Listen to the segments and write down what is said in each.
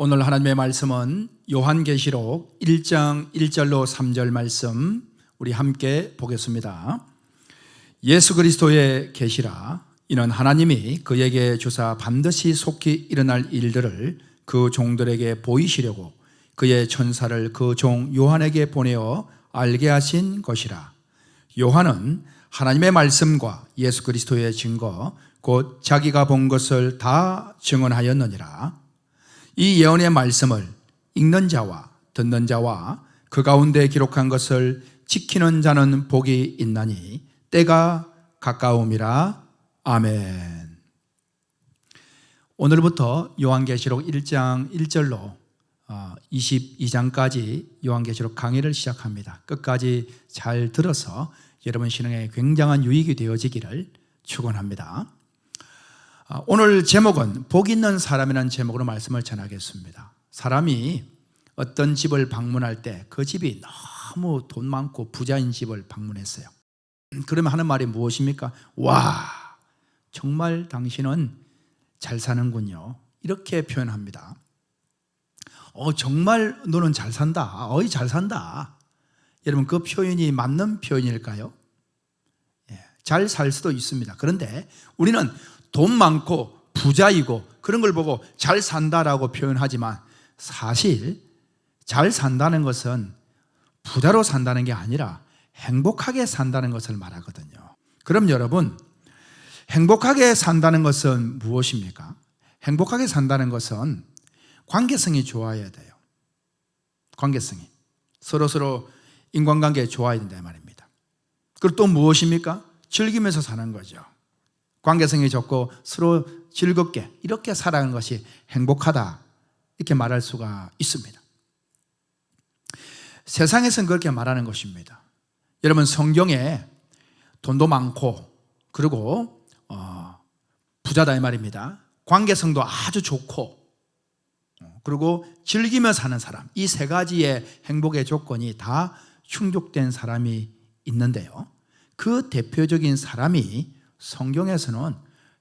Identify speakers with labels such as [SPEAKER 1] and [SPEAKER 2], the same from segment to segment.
[SPEAKER 1] 오늘 하나님의 말씀은 요한계시록 1장 1절로 3절 말씀 우리 함께 보겠습니다. 예수 그리스도의 계시라. 이는 하나님이 그에게 주사 반드시 속히 일어날 일들을 그 종들에게 보이시려고 그의 천사를 그 종 요한에게 보내어 알게 하신 것이라. 요한은 하나님의 말씀과 예수 그리스도의 증거 곧 자기가 본 것을 다 증언하였느니라. 이 예언의 말씀을 읽는 자와 듣는 자와 그 가운데 기록한 것을 지키는 자는 복이 있나니 때가 가까움이라. 아멘. 오늘부터 요한계시록 1장 1절로 22장까지 요한계시록 강의를 시작합니다. 끝까지 잘 들어서 여러분 신앙에 굉장한 유익이 되어지기를 축원합니다. 오늘 제목은 복 있는 사람이라는 제목으로 말씀을 전하겠습니다. 사람이 어떤 집을 방문할 때 그 집이 너무 돈 많고 부자인 집을 방문했어요. 그러면 하는 말이 무엇입니까? 와, 정말 당신은 잘 사는군요. 이렇게 표현합니다. 정말 너는 잘 산다. 어이 잘 산다. 여러분 그 표현이 맞는 표현일까요? 잘 살 수도 있습니다. 그런데 우리는 돈 많고 부자이고 그런 걸 보고 잘 산다라고 표현하지만 사실 잘 산다는 것은 부자로 산다는 게 아니라 행복하게 산다는 것을 말하거든요. 그럼 여러분, 행복하게 산다는 것은 무엇입니까? 행복하게 산다는 것은 관계성이 좋아야 돼요. 관계성이. 서로 인간관계 좋아야 된다 말입니다. 그리고 또 무엇입니까? 즐기면서 사는 거죠. 관계성이 좋고 서로 즐겁게 이렇게 살아가는 것이 행복하다 이렇게 말할 수가 있습니다. 세상에서는 그렇게 말하는 것입니다. 여러분 성경에 돈도 많고 그리고 부자다 이 말입니다. 관계성도 아주 좋고 그리고 즐기며 사는 사람, 이 세 가지의 행복의 조건이 다 충족된 사람이 있는데요, 그 대표적인 사람이 성경에서는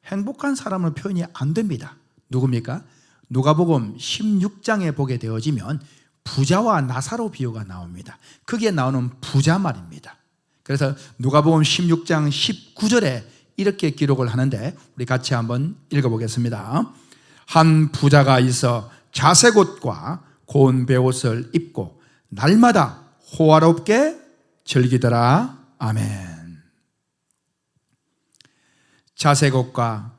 [SPEAKER 1] 행복한 사람으로 표현이 안 됩니다. 누굽니까? 누가복음 16장에 보게 되어지면 부자와 나사로 비유가 나옵니다. 거기에 나오는 부자 말입니다. 그래서 누가복음 16장 19절에 이렇게 기록을 하는데 우리 같이 한번 읽어보겠습니다. 한 부자가 있어 자색 옷과 고운 베옷을 입고 날마다 호화롭게 즐기더라. 아멘. 자색 옷과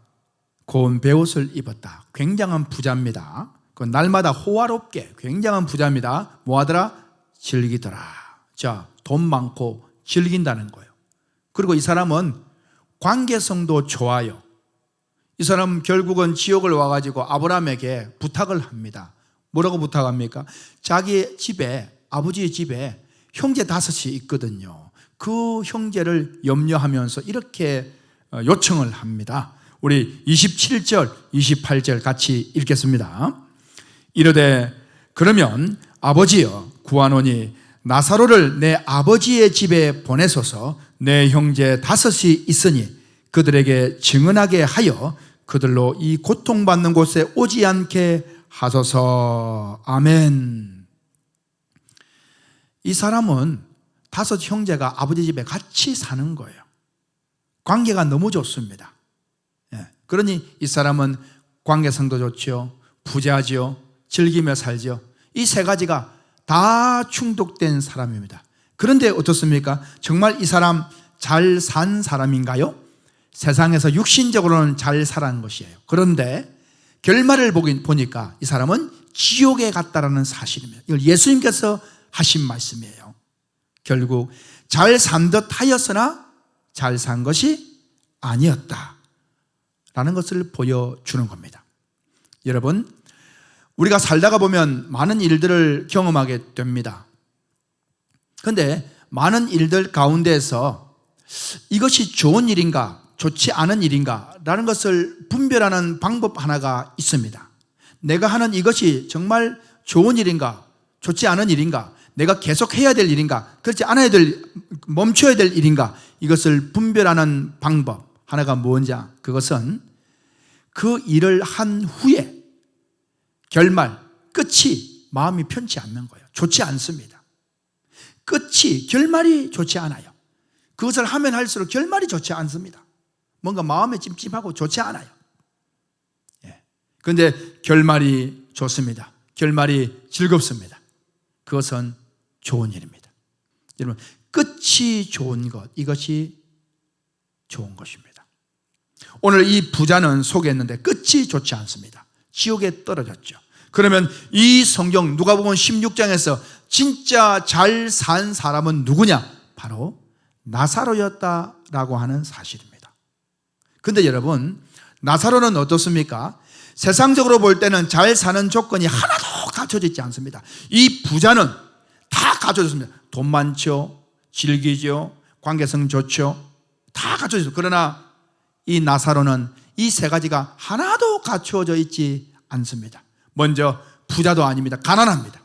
[SPEAKER 1] 고운 베옷을 입었다. 굉장한 부자입니다. 그 날마다 호화롭게 굉장한 부자입니다. 뭐하더라? 즐기더라. 자, 돈 많고 즐긴다는 거예요. 그리고 이 사람은 관계성도 좋아요. 이 사람 결국은 지옥을 와가지고 아브라함에게 부탁을 합니다. 뭐라고 부탁합니까? 자기 집에, 아버지의 집에 형제 5이 있거든요. 그 형제를 염려하면서 이렇게 요청을 합니다. 우리 27절, 28절 같이 읽겠습니다. 이르되 그러면 아버지여 구하노니 나사로를 내 아버지의 집에 보내소서. 내 형제 5이 있으니 그들에게 증언하게 하여 그들로 이 고통받는 곳에 오지 않게 하소서. 아멘. 이 사람은 5 형제가 아버지 집에 같이 사는 거예요. 관계가 너무 좋습니다. 그러니 이 사람은 관계성도 좋죠, 부자죠, 즐기며 살죠. 이 3가지가 다 충족된 사람입니다. 그런데 어떻습니까? 정말 이 사람 잘 산 사람인가요? 세상에서 육신적으로는 잘 살아난 것이에요. 그런데 결말을 보니까 이 사람은 지옥에 갔다라는 사실입니다. 이걸 예수님께서 하신 말씀이에요. 결국 잘 산 듯 하였으나 잘 산 것이 아니었다 라는 것을 보여주는 겁니다. 여러분, 우리가 살다가 보면 많은 일들을 경험하게 됩니다. 그런데 많은 일들 가운데에서 이것이 좋은 일인가 좋지 않은 일인가 라는 것을 분별하는 방법 하나가 있습니다. 내가 하는 이것이 정말 좋은 일인가 좋지 않은 일인가, 내가 계속해야 될 일인가 그렇지 않아야 될, 멈춰야 될 일인가, 이것을 분별하는 방법 하나가 뭔지, 그것은 그 일을 한 후에 결말, 끝이 마음이 편치 않는 거예요. 좋지 않습니다. 끝이, 결말이 좋지 않아요. 그것을 하면 할수록 결말이 좋지 않습니다. 뭔가 마음에 찜찜하고 좋지 않아요. 그런데 결말이 좋습니다. 결말이 즐겁습니다. 그것은 좋은 일입니다. 여러분, 끝이 좋은 것, 이것이 좋은 것입니다. 오늘 이 부자는 소개했는데 끝이 좋지 않습니다. 지옥에 떨어졌죠. 그러면 이 성경 누가복음 16장에서 진짜 잘 산 사람은 누구냐? 바로 나사로였다라고 하는 사실입니다. 그런데 여러분, 나사로는 어떻습니까? 세상적으로 볼 때는 잘 사는 조건이 하나도 갖춰져 있지 않습니다. 이 부자는 다 갖춰졌습니다. 돈 많죠, 즐기죠, 관계성 좋죠, 다 갖춰져 있어요. 그러나 이 나사로는 이 세 가지가 하나도 갖추어져 있지 않습니다. 먼저 부자도 아닙니다. 가난합니다.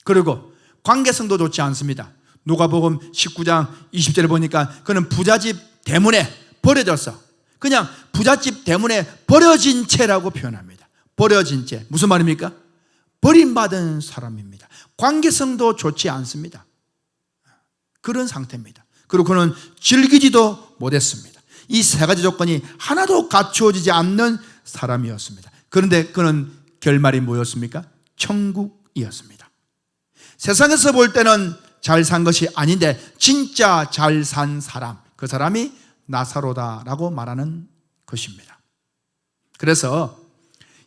[SPEAKER 1] 그리고 관계성도 좋지 않습니다. 누가복음 19장 20절에 보니까 그는 부잣집 대문에 버려졌어. 그냥 부잣집 대문에 버려진 채라고 표현합니다. 버려진 채. 무슨 말입니까? 버림받은 사람입니다. 관계성도 좋지 않습니다. 그런 상태입니다. 그리고 그는 즐기지도 못했습니다. 이 세 가지 조건이 하나도 갖추어지지 않는 사람이었습니다. 그런데 그는 결말이 뭐였습니까? 천국이었습니다. 세상에서 볼 때는 잘 산 것이 아닌데 진짜 잘 산 사람, 그 사람이 나사로다라고 말하는 것입니다. 그래서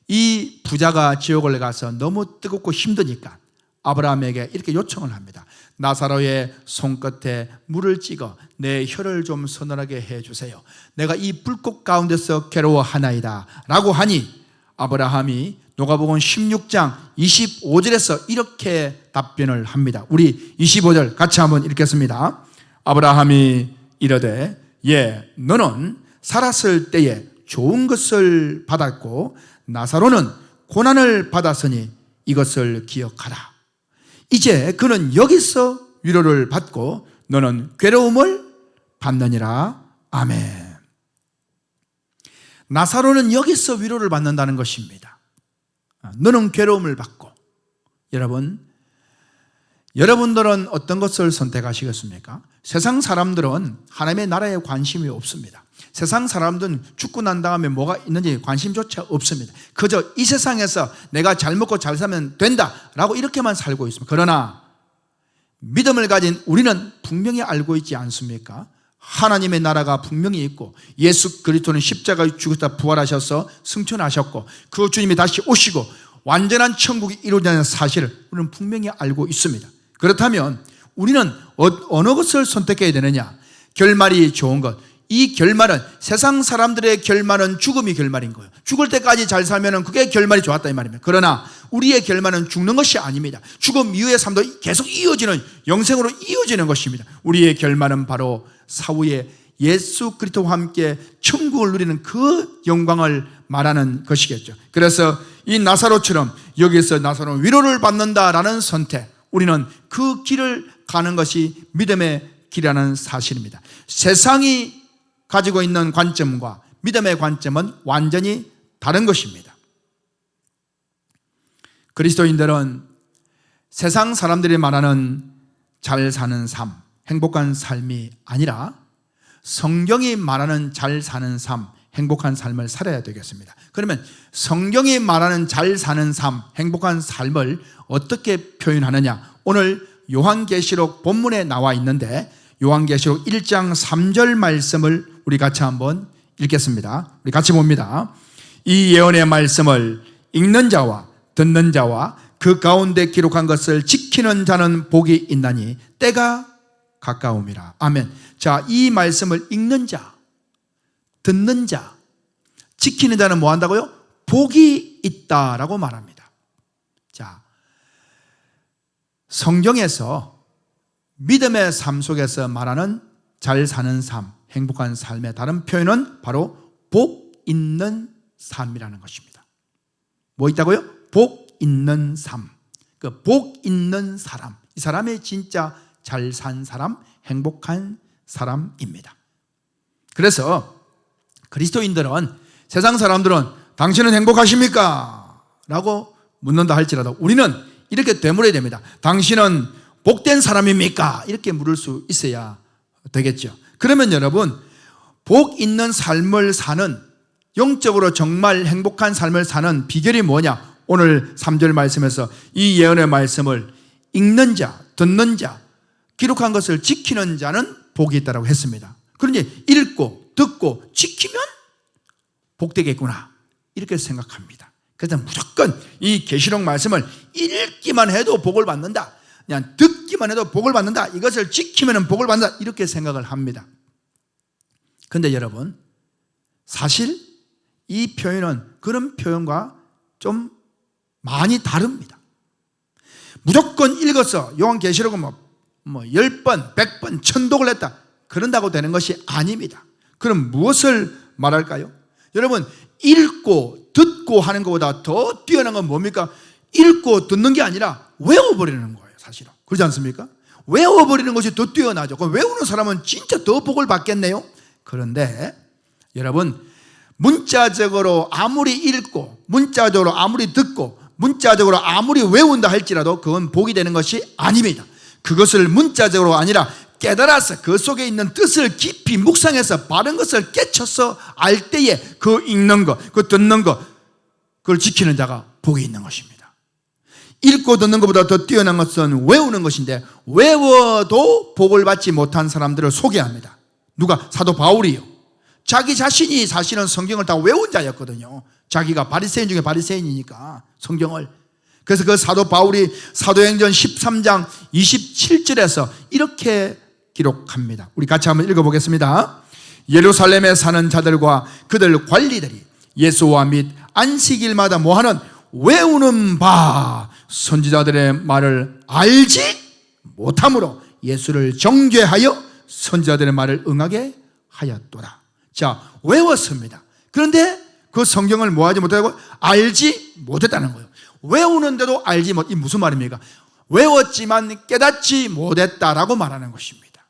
[SPEAKER 1] 이 부자가 지옥을 가서 너무 뜨겁고 힘드니까 아브라함에게 이렇게 요청을 합니다. 나사로의 손끝에 물을 찍어 내 혀를 좀 서늘하게 해주세요. 내가 이 불꽃 가운데서 괴로워하나이다 라고 하니 아브라함이 누가복음 16장 25절에서 이렇게 답변을 합니다. 우리 25절 같이 한번 읽겠습니다. 아브라함이 이르되 너는 살았을 때에 좋은 것을 받았고 나사로는 고난을 받았으니 이것을 기억하라. 이제 그는 여기서 위로를 받고 너는 괴로움을 받느니라. 아멘. 나사로는 여기서 위로를 받는다는 것입니다. 너는 괴로움을 받고. 여러분들은 어떤 것을 선택하시겠습니까? 세상 사람들은 하나님의 나라에 관심이 없습니다. 세상 사람들은 죽고 난 다음에 뭐가 있는지 관심조차 없습니다. 그저 이 세상에서 내가 잘 먹고 잘 살면 된다라고 이렇게만 살고 있습니다. 그러나 믿음을 가진 우리는 분명히 알고 있지 않습니까? 하나님의 나라가 분명히 있고 예수 그리스도는 십자가에 죽으사 부활하셔서 승천하셨고 그 주님이 다시 오시고 완전한 천국이 이루어지는 사실을 우리는 분명히 알고 있습니다. 그렇다면 우리는 어느 것을 선택해야 되느냐? 결말이 좋은 것. 이 결말은, 세상 사람들의 결말은 죽음이 결말인 거예요. 죽을 때까지 잘 살면 그게 결말이 좋았다 이 말입니다. 그러나 우리의 결말은 죽는 것이 아닙니다. 죽음 이후의 삶도 계속 이어지는, 영생으로 이어지는 것입니다. 우리의 결말은 바로 사후에 예수 그리스도와 함께 천국을 누리는 그 영광을 말하는 것이겠죠. 그래서 이 나사로처럼 여기서 나사로는 위로를 받는다라는 선택, 우리는 그 길을 가는 것이 믿음의 길이라는 사실입니다. 세상이 가지고 있는 관점과 믿음의 관점은 완전히 다른 것입니다. 그리스도인들은 세상 사람들이 말하는 잘 사는 삶, 행복한 삶이 아니라 성경이 말하는 잘 사는 삶, 행복한 삶을 살아야 되겠습니다. 그러면 성경이 말하는 잘 사는 삶, 행복한 삶을 어떻게 표현하느냐? 오늘 요한계시록 본문에 나와 있는데 요한계시록 1장 3절 말씀을 우리 같이 한번 읽겠습니다. 우리 같이 봅니다. 이 예언의 말씀을 읽는 자와 듣는 자와 그 가운데 기록한 것을 지키는 자는 복이 있나니 때가 가까움이라. 아멘. 자, 이 말씀을 읽는 자, 듣는 자, 지키는 자는 뭐 한다고요? 복이 있다라고 말합니다. 자, 성경에서 믿음의 삶 속에서 말하는 잘 사는 삶, 행복한 삶의 다른 표현은 바로 복 있는 삶이라는 것입니다. 뭐 있다고요? 복 있는 삶. 그 복 있는 사람, 이 사람이 진짜 잘 산 사람, 행복한 사람입니다. 그래서 그리스도인들은, 세상 사람들은 당신은 행복하십니까? 라고 묻는다 할지라도 우리는 이렇게 되물어야 됩니다. 당신은 복된 사람입니까? 이렇게 물을 수 있어야 되겠죠. 그러면 여러분, 복 있는 삶을 사는, 영적으로 정말 행복한 삶을 사는 비결이 뭐냐? 오늘 3절 말씀에서 이 예언의 말씀을 읽는 자, 듣는 자, 기록한 것을 지키는 자는 복이 있다고 했습니다. 그러니 읽고 듣고 지키면 복되겠구나, 이렇게 생각합니다. 그래서 무조건 이 계시록 말씀을 읽기만 해도 복을 받는다, 그냥 듣기만 해도 복을 받는다, 이것을 지키면 복을 받는다, 이렇게 생각을 합니다. 그런데 여러분, 사실 이 표현은 그런 표현과 좀 많이 다릅니다. 무조건 읽어서 요한계시록은 뭐 10번, 100번 천독을 했다, 그런다고 되는 것이 아닙니다. 그럼 무엇을 말할까요? 여러분, 읽고 듣고 하는 것보다 더 뛰어난 건 뭡니까? 읽고 듣는 게 아니라 외워버리는 거예요, 사실은. 그렇지 않습니까? 외워버리는 것이 더 뛰어나죠. 그럼 외우는 사람은 진짜 더 복을 받겠네요. 그런데 여러분, 문자적으로 아무리 읽고, 문자적으로 아무리 듣고, 문자적으로 아무리 외운다 할지라도 그건 복이 되는 것이 아닙니다. 그것을 문자적으로 아니라 깨달아서 그 속에 있는 뜻을 깊이 묵상해서 바른 것을 깨쳐서 알 때에 그 읽는 것, 그 듣는 것, 그걸 지키는 자가 복이 있는 것입니다. 읽고 듣는 것보다 더 뛰어난 것은 외우는 것인데, 외워도 복을 받지 못한 사람들을 소개합니다. 누가? 사도 바울이요. 자기 자신이 사실은 성경을 다 외운 자였거든요. 자기가 바리새인 중에 바리새인이니까 성경을. 그래서 그 사도 바울이 사도행전 13장 27절에서 이렇게 기록합니다. 우리 같이 한번 읽어보겠습니다. 예루살렘에 사는 자들과 그들 관리들이 예수와 및 안식일마다 뭐하는? 외우는 바 선지자들의 말을 알지 못함으로 예수를 정죄하여 선지자들의 말을 응하게 하였도다. 자, 외웠습니다. 그런데 그 성경을 뭐하지 못하고 알지 못했다는 거예요. 외우는데도 알지 못, 이 무슨 말입니까? 외웠지만 깨닫지 못했다라고 말하는 것입니다.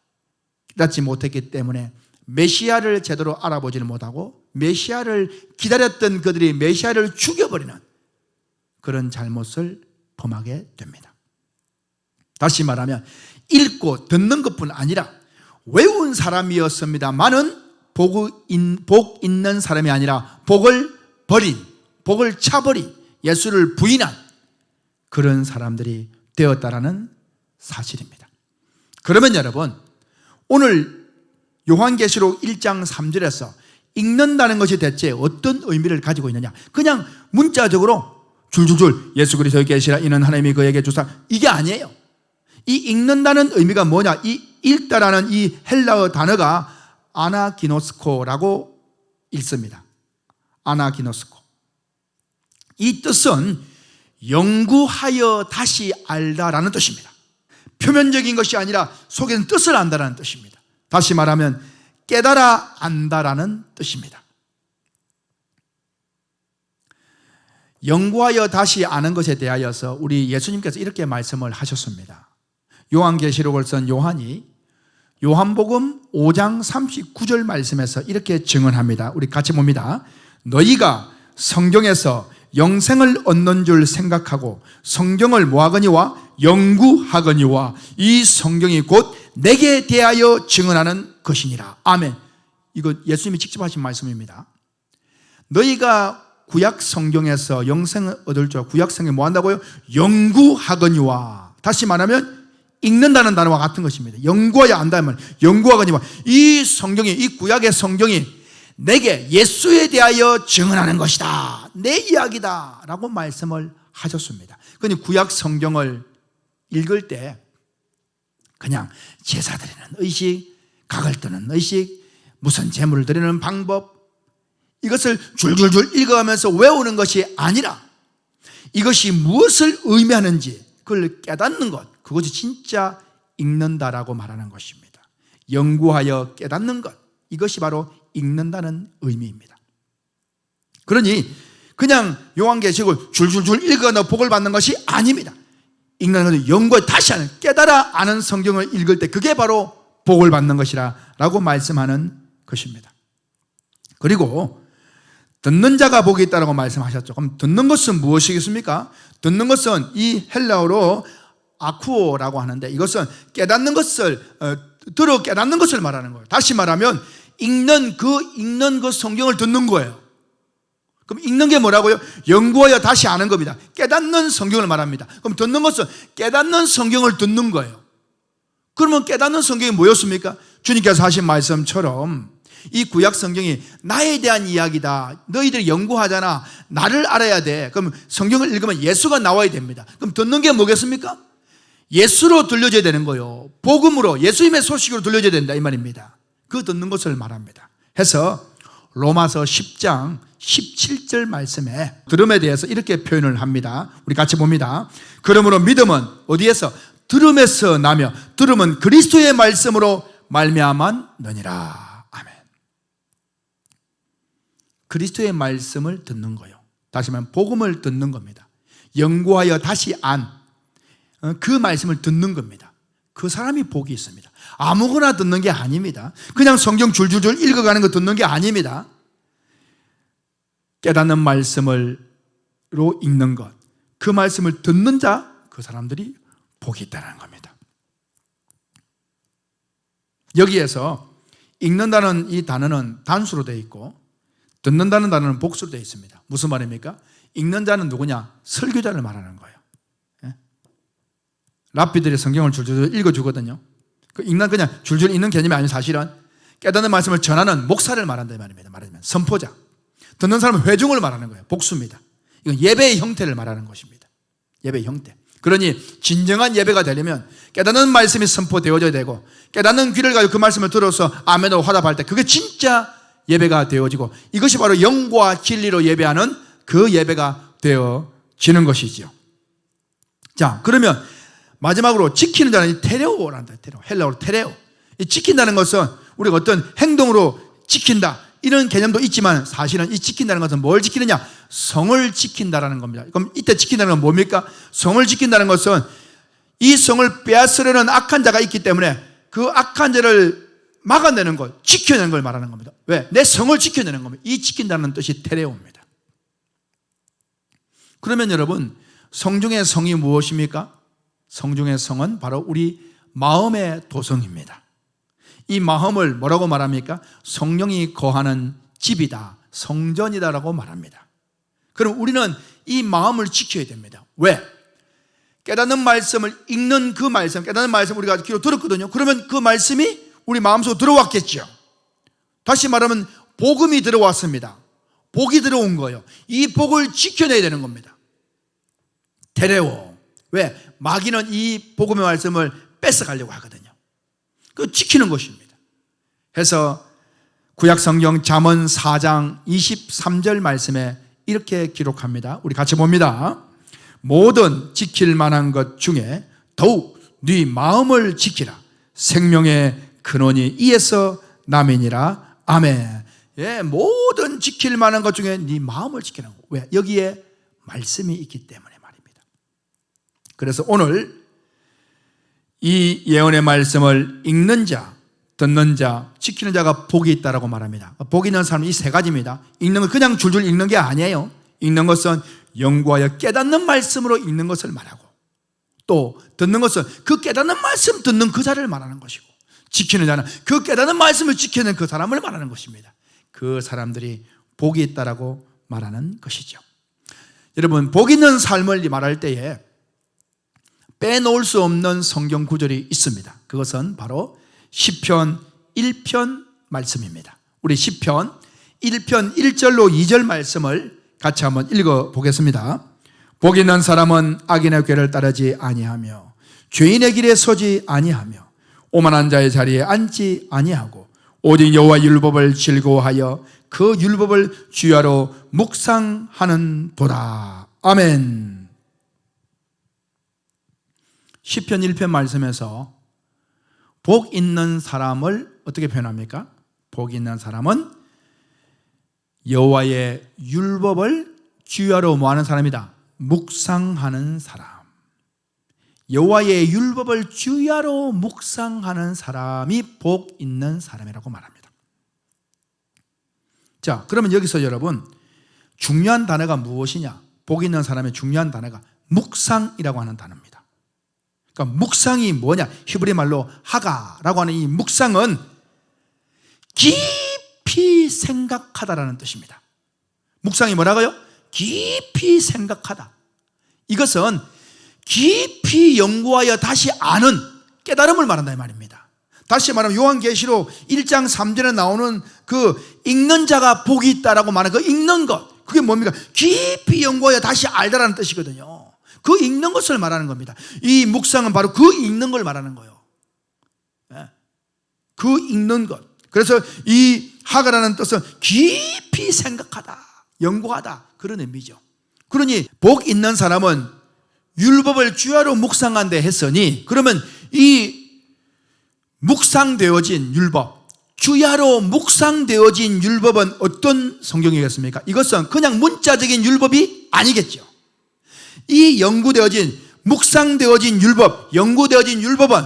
[SPEAKER 1] 깨닫지 못했기 때문에 메시아를 제대로 알아보지는 못하고 메시아를 기다렸던 그들이 메시아를 죽여버리는 그런 잘못을 범하게 됩니다. 다시 말하면 읽고 듣는 것뿐 아니라 외운 사람이었습니다만은 복 있는 사람이 아니라 복을 버린, 복을 차버린, 예수를 부인한 그런 사람들이 되었다라는 사실입니다. 그러면 여러분, 오늘 요한계시록 1장 3절에서 읽는다는 것이 대체 어떤 의미를 가지고 있느냐? 그냥 문자적으로 줄줄줄 예수 그리스도의 계시라, 이는 하나님이 그에게 주사, 이게 아니에요. 이 읽는다는 의미가 뭐냐? 이 읽다라는 이 헬라어 단어가 아나기노스코라고 읽습니다. 아나기노스코. 이 뜻은 연구하여 다시 알다라는 뜻입니다. 표면적인 것이 아니라 속에 있는 뜻을 안다라는 뜻입니다. 다시 말하면 깨달아 안다라는 뜻입니다. 연구하여 다시 아는 것에 대하여서 우리 예수님께서 이렇게 말씀을 하셨습니다. 요한계시록을 쓴 요한이 요한복음 5장 39절 말씀에서 이렇게 증언합니다. 우리 같이 봅니다. 너희가 성경에서 영생을 얻는 줄 생각하고 성경을 뭐하거니와 연구하거니와 이 성경이 곧 내게 대하여 증언하는 것이니라. 아멘. 이거 예수님이 직접 하신 말씀입니다. 너희가 구약 성경에서 영생을 얻을 줄 구약 성경이 뭐 한다고요? 연구하거니와. 다시 말하면 읽는다는 단어와 같은 것입니다. 연구하여 안다면 연구하거니와 이 성경이, 이 구약의 성경이 내게 예수에 대하여 증언하는 것이다, 내 이야기다 라고 말씀을 하셨습니다. 그러니 구약 성경을 읽을 때 그냥 제사 드리는 의식, 각을 뜨는 의식, 무슨 제물을 드리는 방법, 이것을 줄줄줄 읽어가면서 외우는 것이 아니라 이것이 무엇을 의미하는지 그걸 깨닫는 것, 그것이 진짜 읽는다라고 말하는 것입니다. 연구하여 깨닫는 것, 이것이 바로 읽는다는 의미입니다. 그러니 그냥 요한계시록을 줄줄줄 읽어서 복을 받는 것이 아닙니다. 읽는 것은 연구해 다시 하는, 깨달아 아는 성경을 읽을 때 그게 바로 복을 받는 것이라고 말씀하는 것입니다. 그리고 듣는 자가 복이 있다라고 말씀하셨죠. 그럼 듣는 것은 무엇이겠습니까? 듣는 것은 이 헬라어로 아쿠오라고 하는데, 이것은 깨닫는 것을 들어 깨닫는 것을 말하는 거예요. 다시 말하면 읽는 그 성경을 듣는 거예요. 그럼 읽는 게 뭐라고요? 연구하여 다시 아는 겁니다. 깨닫는 성경을 말합니다. 그럼 듣는 것은 깨닫는 성경을 듣는 거예요. 그러면 깨닫는 성경이 뭐였습니까? 주님께서 하신 말씀처럼 이 구약 성경이 나에 대한 이야기다. 너희들이 연구하잖아. 나를 알아야 돼. 그럼 성경을 읽으면 예수가 나와야 됩니다. 그럼 듣는 게 뭐겠습니까? 예수로 들려줘야 되는 거예요. 복음으로, 예수님의 소식으로 들려줘야 된다 이 말입니다. 그 듣는 것을 말합니다. 해서 로마서 10장 17절 말씀에 들음에 대해서 이렇게 표현을 합니다. 우리 같이 봅니다. 그러므로 믿음은 어디에서? 들음에서 나며 들음은 그리스도의 말씀으로 말미암았느니라. 아멘. 그리스도의 말씀을 듣는 거예요. 다시 말하면 복음을 듣는 겁니다. 연구하여 다시 그 말씀을 듣는 겁니다. 그 사람이 복이 있습니다. 아무거나 듣는 게 아닙니다. 그냥 성경 줄줄줄 읽어가는 거 듣는 게 아닙니다. 깨닫는 말씀으로 읽는 것, 그 말씀을 듣는 자, 그 사람들이 복이 있다는 겁니다. 여기에서 읽는다는 이 단어는 단수로 되어 있고 듣는다는 단어는 복수로 되어 있습니다. 무슨 말입니까? 읽는 자는 누구냐? 설교자를 말하는 거예요. 랍비들이 성경을 줄줄 읽어주거든요. 읽는 그냥 줄줄 읽는 개념이 아니고 사실은 깨닫는 말씀을 전하는 목사를 말한다 이 말입니다. 말하자면 선포자. 듣는 사람은 회중을 말하는 거예요. 복수입니다. 이건 예배의 형태를 말하는 것입니다. 예배의 형태. 그러니 진정한 예배가 되려면 깨닫는 말씀이 선포되어져야 되고 깨닫는 귀를 가지고 그 말씀을 들어서 아멘으로 화답할 때 그게 진짜 예배가 되어지고 이것이 바로 영과 진리로 예배하는 그 예배가 되어지는 것이죠. 자, 그러면 마지막으로 지키는 자는 테레오란다. 헬라어로 테레오. 이 지킨다는 것은 우리가 어떤 행동으로 지킨다 이런 개념도 있지만 사실은 이 지킨다는 것은 뭘 지키느냐? 성을 지킨다라는 겁니다. 그럼 이때 지킨다는 건 뭡니까? 성을 지킨다는 것은 이 성을 빼앗으려는 악한 자가 있기 때문에 그 악한 자를 막아내는 것, 지켜내는 걸 말하는 겁니다. 왜? 내 성을 지켜내는 겁니다. 이 지킨다는 뜻이 테레오입니다. 그러면 여러분, 성중의 성이 무엇입니까? 성중의 성은 바로 우리 마음의 도성입니다. 이 마음을 뭐라고 말합니까? 성령이 거하는 집이다, 성전이다라고 말합니다. 그럼 우리는 이 마음을 지켜야 됩니다. 왜? 깨닫는 말씀을 읽는 그 말씀, 깨닫는 말씀 우리가 귀로 들었거든요. 그러면 그 말씀이 우리 마음속으로 들어왔겠죠. 다시 말하면 복음이 들어왔습니다. 복이 들어온 거예요. 이 복을 지켜내야 되는 겁니다. 테레오. 왜? 마귀는 이 복음의 말씀을 뺏어가려고 하거든요. 그 지키는 것입니다. 해서 구약 성경 잠언 4장 23절 말씀에 이렇게 기록합니다. 우리 같이 봅니다. 모든 지킬 만한 것 중에 더욱 네 마음을 지키라. 생명의 근원이 이에서 남이니라. 아멘. 예, 모든 지킬 만한 것 중에 네 마음을 지키라고. 왜? 여기에 말씀이 있기 때문에 말입니다. 그래서 오늘 이 예언의 말씀을 읽는 자, 듣는 자, 지키는 자가 복이 있다라고 말합니다. 복이 있는 사람은 이 세 가지입니다. 읽는 건 그냥 줄줄 읽는 게 아니에요. 읽는 것은 연구하여 깨닫는 말씀으로 읽는 것을 말하고 또 듣는 것은 그 깨닫는 말씀 듣는 그 자를 말하는 것이고 지키는 자는 그 깨닫는 말씀을 지키는 그 사람을 말하는 것입니다. 그 사람들이 복이 있다라고 말하는 것이죠. 여러분, 복 있는 삶을 말할 때에 빼놓을 수 없는 성경 구절이 있습니다. 그것은 바로 시편 1편 말씀입니다. 우리 시편 1편 1절로 2절 말씀을 같이 한번 읽어보겠습니다. 복 있는 사람은 악인의 꾀를 따르지 아니하며 죄인의 길에 서지 아니하며 오만한 자의 자리에 앉지 아니하고 오직 여호와 율법을 즐거워하여 그 율법을 주야로 묵상하는 도다. 아멘. 시편 1편 말씀에서 복 있는 사람을 어떻게 표현합니까? 복 있는 사람은 여호와의 율법을 주야로 뭐하는 사람이다? 묵상하는 사람. 여호와의 율법을 주야로 묵상하는 사람이 복 있는 사람이라고 말합니다. 자, 그러면 여기서 여러분 중요한 단어가 무엇이냐? 복 있는 사람의 중요한 단어가 묵상이라고 하는 단어입니다. 그러니까 묵상이 뭐냐? 히브리 말로 하가라고 하는 이 묵상은 깊이 생각하다라는 뜻입니다. 묵상이 뭐라고요? 깊이 생각하다. 이것은 깊이 연구하여 다시 아는 깨달음을 말한다 이 말입니다. 다시 말하면 요한계시록 1장 3절에 나오는 그 읽는 자가 복이 있다라고 말하는 그 읽는 것, 그게 뭡니까? 깊이 연구하여 다시 알다라는 뜻이거든요. 그 읽는 것을 말하는 겁니다. 이 묵상은 바로 그 읽는 걸 말하는 거예요. 그 읽는 것. 그래서 이 하가라는 뜻은 깊이 생각하다, 연구하다, 그런 의미죠. 그러니 복 있는 사람은 율법을 주야로 묵상한다 했으니, 그러면 이 묵상되어진 율법, 주야로 묵상되어진 율법은 어떤 성경이겠습니까? 이것은 그냥 문자적인 율법이 아니겠죠. 이 연구되어진, 묵상되어진 율법, 연구되어진 율법은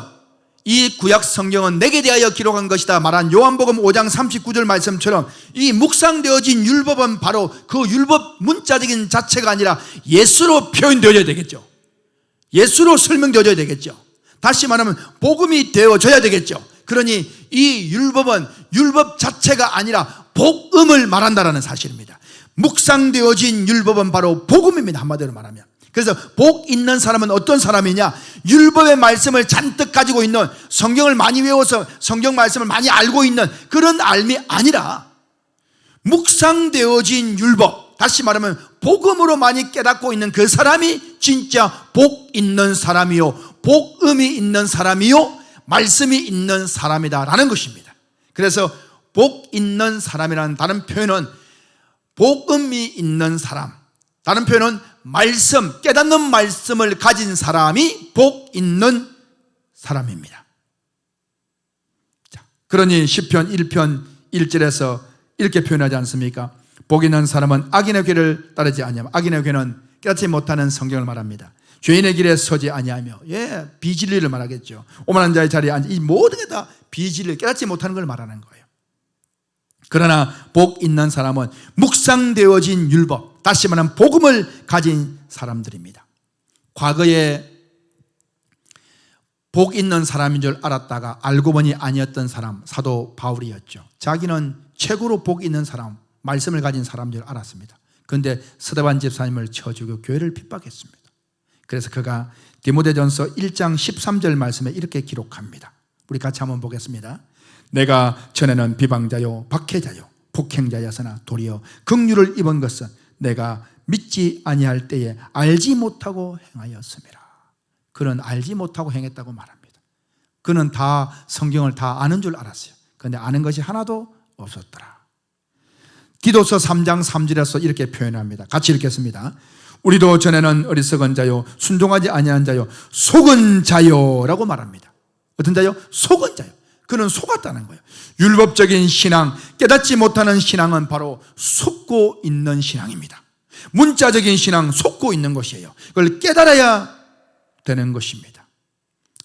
[SPEAKER 1] 이 구약 성경은 내게 대하여 기록한 것이다 말한 요한복음 5장 39절 말씀처럼 이 묵상되어진 율법은 바로 그 율법 문자적인 자체가 아니라 예수로 표현되어야 되겠죠. 예수로 설명되어야 되겠죠. 다시 말하면 복음이 되어져야 되겠죠. 그러니 이 율법은 율법 자체가 아니라 복음을 말한다는 사실입니다. 묵상되어진 율법은 바로 복음입니다. 한마디로 말하면. 그래서 복 있는 사람은 어떤 사람이냐? 율법의 말씀을 잔뜩 가지고 있는, 성경을 많이 외워서 성경 말씀을 많이 알고 있는 그런 알미 아니라 묵상되어진 율법, 다시 말하면 복음으로 많이 깨닫고 있는 그 사람이 진짜 복 있는 사람이요, 복음이 있는 사람이요, 말씀이 있는 사람이다라는 것입니다. 그래서 복 있는 사람이라는 다른 표현은 복음이 있는 사람, 다른 표현은 말씀, 깨닫는 말씀을 가진 사람이 복 있는 사람입니다. 자, 그러니 시편 1편 1절에서 이렇게 표현하지 않습니까? 복 있는 사람은 악인의 길을 따르지 아니하며, 악인의 길은 깨닫지 못하는 성경을 말합니다. 죄인의 길에 서지 아니하며, 비진리를 말하겠죠. 오만한 자의 자리에 앉아, 이 모든 게 다 비진리, 깨닫지 못하는 걸 말하는 거예요. 그러나 복 있는 사람은 묵상되어진 율법, 다시 말하면 복음을 가진 사람들입니다. 과거에 복 있는 사람인 줄 알았다가 알고 보니 아니었던 사람, 사도 바울이었죠. 자기는 최고로 복 있는 사람, 말씀을 가진 사람인 줄 알았습니다. 그런데 스데반 집사님을 쳐 죽여 교회를 핍박했습니다. 그래서 그가 디모데전서 1장 13절 말씀에 이렇게 기록합니다. 우리 같이 한번 보겠습니다. 내가 전에는 비방자요 박해자요 폭행자였으나 도리어 긍휼을 입은 것은 내가 믿지 아니할 때에 알지 못하고 행하였음이라. 그는 알지 못하고 행했다고 말합니다. 그는 다 성경을 다 아는 줄 알았어요. 그런데 아는 것이 하나도 없었더라. 디도서 3장 3절에서 이렇게 표현합니다. 같이 읽겠습니다. 우리도 전에는 어리석은 자요 순종하지 아니한 자요 속은 자요라고 말합니다. 어떤 자요? 속은 자요. 그는 속았다는 거예요. 율법적인 신앙, 깨닫지 못하는 신앙은 바로 속고 있는 신앙입니다. 문자적인 신앙, 속고 있는 것이에요. 그걸 깨달아야 되는 것입니다.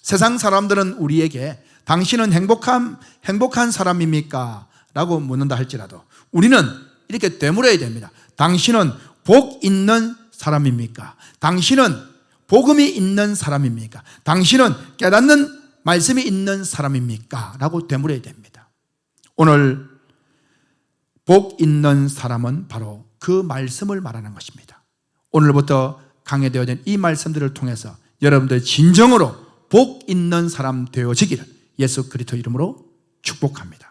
[SPEAKER 1] 세상 사람들은 우리에게 당신은 행복한 사람입니까? 라고 묻는다 할지라도 우리는 이렇게 되물어야 됩니다. 당신은 복 있는 사람입니까? 당신은 복음이 있는 사람입니까? 당신은 깨닫는 말씀이 있는 사람입니까? 라고 되물어야 됩니다. 오늘 복 있는 사람은 바로 그 말씀을 말하는 것입니다. 오늘부터 강해되어진 이 말씀들을 통해서 여러분들 진정으로 복 있는 사람 되어지기를 예수 그리스도 이름으로 축복합니다.